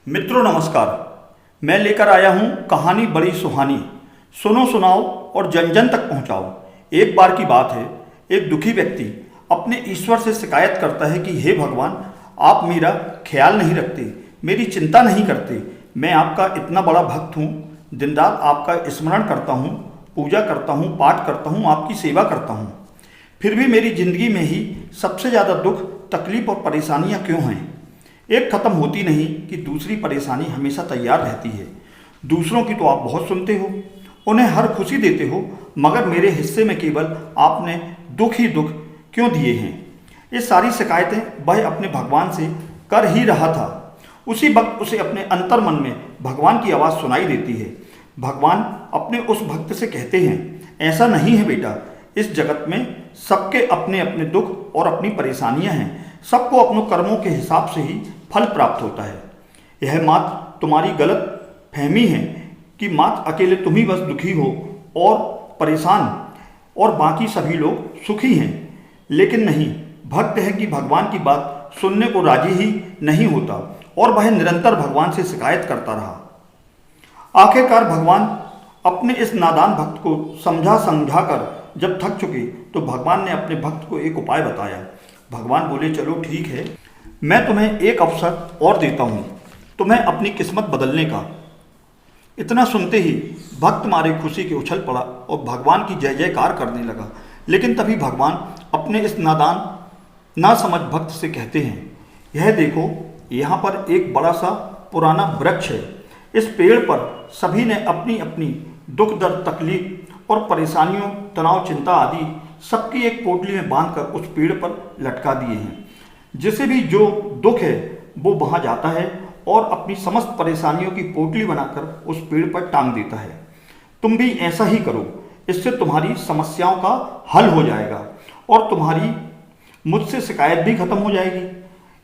मित्रों नमस्कार। मैं लेकर आया हूं कहानी बड़ी सुहानी। सुनो सुनाओ और जन जन तक पहुंचाओ। एक बार की बात है, एक दुखी व्यक्ति अपने ईश्वर से शिकायत करता है कि हे भगवान, आप मेरा ख्याल नहीं रखते, मेरी चिंता नहीं करते। मैं आपका इतना बड़ा भक्त हूँ, दिन रात आपका स्मरण करता हूँ, पूजा करता हूँ, पाठ करता हूँ, आपकी सेवा करता हूँ, फिर भी मेरी जिंदगी में ही सबसे ज़्यादा दुख, तकलीफ और परेशानियाँ क्यों हैं? एक खत्म होती नहीं कि दूसरी परेशानी हमेशा तैयार रहती है। दूसरों की तो आप बहुत सुनते हो, उन्हें हर खुशी देते हो, मगर मेरे हिस्से में केवल आपने दुख ही दुख क्यों दिए हैं? ये सारी शिकायतें वह अपने भगवान से कर ही रहा था। उसी वक्त उसे अपने अंतर मन में भगवान की आवाज़ सुनाई देती है। भगवान अपने उस भक्त से कहते हैं, ऐसा नहीं है बेटा, इस जगत में सबके अपने अपने दुख और अपनी परेशानियां हैं। सबको अपनों कर्मों के हिसाब से ही फल प्राप्त होता है। यह मात्र तुम्हारी गलत फहमी है कि मात्र अकेले तुम ही बस दुखी हो और परेशान और बाकी सभी लोग सुखी हैं। लेकिन नहीं, भक्त है कि भगवान की बात सुनने को राजी ही नहीं होता और वह निरंतर भगवान से शिकायत करता रहा। आखिरकार भगवान अपने इस नादान भक्त को समझा समझाकर जब थक चुके तो भगवान ने अपने भक्त को एक उपाय बताया। भगवान बोले, चलो ठीक है, मैं तुम्हें एक अवसर और देता हूँ, तुम्हें अपनी किस्मत बदलने का। इतना सुनते ही भक्त मारे खुशी के उछल पड़ा और भगवान की जय जयकार करने लगा। लेकिन तभी भगवान अपने इस नादान ना समझ भक्त से कहते हैं, यह देखो, यहाँ पर एक बड़ा सा पुराना वृक्ष है। इस पेड़ पर सभी ने अपनी अपनी दुख दर्द, तकलीफ और परेशानियों, तनाव, चिंता आदि सबकी एक पोटली में बांधकर उस पेड़ पर लटका दिए हैं। जिसे भी जो दुख है वो वहाँ जाता है और अपनी समस्त परेशानियों की पोटली बनाकर उस पेड़ पर टांग देता है। तुम भी ऐसा ही करो, इससे तुम्हारी समस्याओं का हल हो जाएगा और तुम्हारी मुझसे शिकायत भी खत्म हो जाएगी।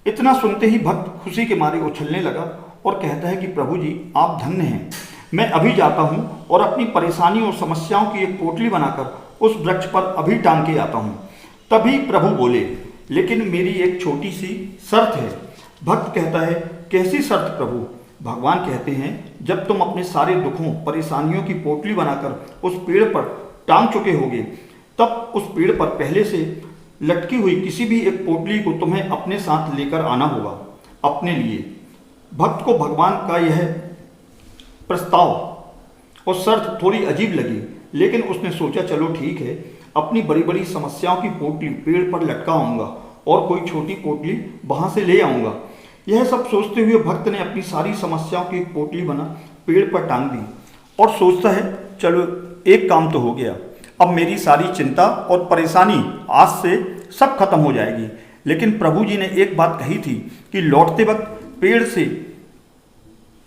इतना सुनते ही भक्त खुशी के मारे उछलने लगा और कहता है कि प्रभु जी, आप धन्य हैं। मैं अभी जाता हूँ और अपनी परेशानियों और समस्याओं की एक पोटली बनाकर उस वृक्ष पर अभी टांग के आता हूँ। तभी प्रभु बोले, लेकिन मेरी एक छोटी सी शर्त है। भक्त कहता है, कैसी शर्त प्रभु? भगवान कहते हैं, जब तुम अपने सारे दुखों, परेशानियों की पोटली बनाकर उस पेड़ पर टांग चुके होगे, तब उस पेड़ पर पहले से लटकी हुई किसी भी एक पोटली को तुम्हें अपने साथ लेकर आना होगा, अपने लिए। भक्त को भगवान का यह प्रस्ताव और शर्त थोड़ी अजीब लगी, लेकिन उसने सोचा, चलो ठीक है, अपनी बड़ी बड़ी समस्याओं की पोटली पेड़ पर लटकाऊंगा और कोई छोटी पोटली वहां से ले आऊंगा। यह सब सोचते हुए भक्त ने अपनी सारी समस्याओं की एक पोटली बना पेड़ पर टांग दी और सोचता है, चलो एक काम तो हो गया, अब मेरी सारी चिंता और परेशानी आज से सब खत्म हो जाएगी। लेकिन प्रभु जी ने एक बात कही थी कि लौटते वक्त पेड़ से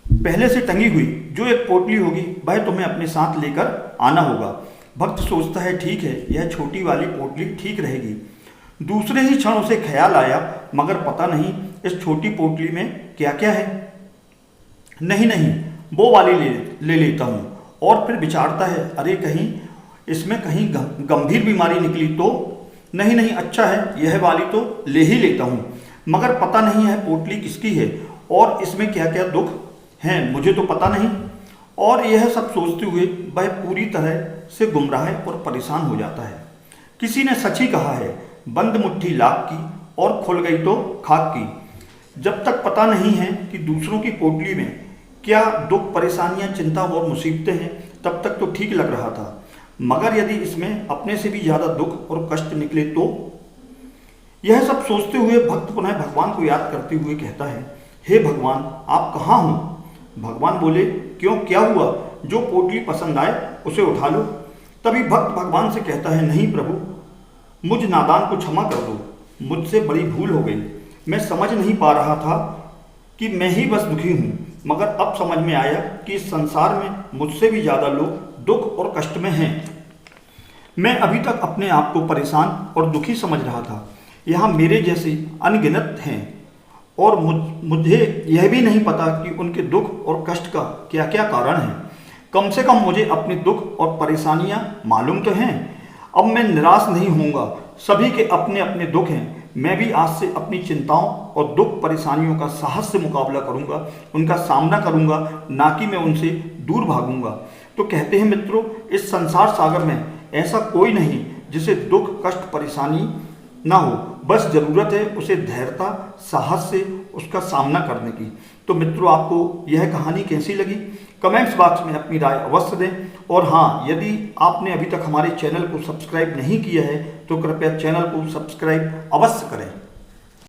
पहले से टंगी हुई जो एक पोटली होगी वह तुम्हें अपने साथ लेकर आना होगा। भक्त सोचता है, ठीक है, यह छोटी वाली पोटली ठीक रहेगी। दूसरे ही क्षण उसे ख्याल आया, मगर पता नहीं इस छोटी पोटली में क्या क्या है। नहीं नहीं, वो वाली ले लेता हूँ। और फिर विचारता है, अरे कहीं इसमें कहीं गंभीर बीमारी निकली तो नहीं। नहीं, अच्छा है, यह वाली तो ले ही लेता हूँ, मगर पता नहीं है पोटली किसकी है और इसमें क्या क्या दुख हैं, मुझे तो पता नहीं। और यह सब सोचते हुए वह पूरी तरह से गुमराह और परेशान हो जाता है। किसी ने सच ही कहा है, बंद मुट्ठी लाख की और खुल गई तो खाक की। जब तक पता नहीं है कि दूसरों की पोटली में क्या दुख, परेशानियां, चिंता और मुसीबतें हैं, तब तक तो ठीक लग रहा था, मगर यदि इसमें अपने से भी ज़्यादा दुख और कष्ट निकले तो? यह सब सोचते हुए भक्त पुनः भगवान को याद करते हुए कहता है, हे भगवान, आप कहाँ हो? भगवान बोले, क्यों, क्या हुआ? जो पोटली पसंद आए उसे उठा लो। तभी भक्त भगवान से कहता है, नहीं प्रभु, मुझ नादान को क्षमा कर दो, मुझसे बड़ी भूल हो गई। मैं समझ नहीं पा रहा था कि मैं ही बस दुखी हूँ, मगर अब समझ में आया कि इस संसार में मुझसे भी ज़्यादा लोग दुख और कष्ट में हैं। मैं अभी तक अपने आप को परेशान और दुखी समझ रहा था। यहाँ मेरे जैसे अनगिनत हैं और मुझे यह भी नहीं पता कि उनके दुख और कष्ट का क्या क्या कारण है। कम से कम मुझे अपने दुख और परेशानियां मालूम तो हैं। अब मैं निराश नहीं होऊंगा। सभी के अपने अपने दुख हैं, मैं भी आज से अपनी चिंताओं और दुख परेशानियों का साहस से मुकाबला करूंगा, उनका सामना करूंगा, ना कि मैं उनसे दूर भागूंगा। तो कहते हैं मित्रों, इस संसार सागर में ऐसा कोई नहीं जिसे दुख, कष्ट, परेशानी ना हो। बस जरूरत है उसे धैर्यता, साहस से उसका सामना करने की। तो मित्रों, आपको यह कहानी कैसी लगी? कमेंट्स बॉक्स में अपनी राय अवश्य दें। और हाँ, यदि आपने अभी तक हमारे चैनल को सब्सक्राइब नहीं किया है तो कृपया चैनल को सब्सक्राइब अवश्य करें।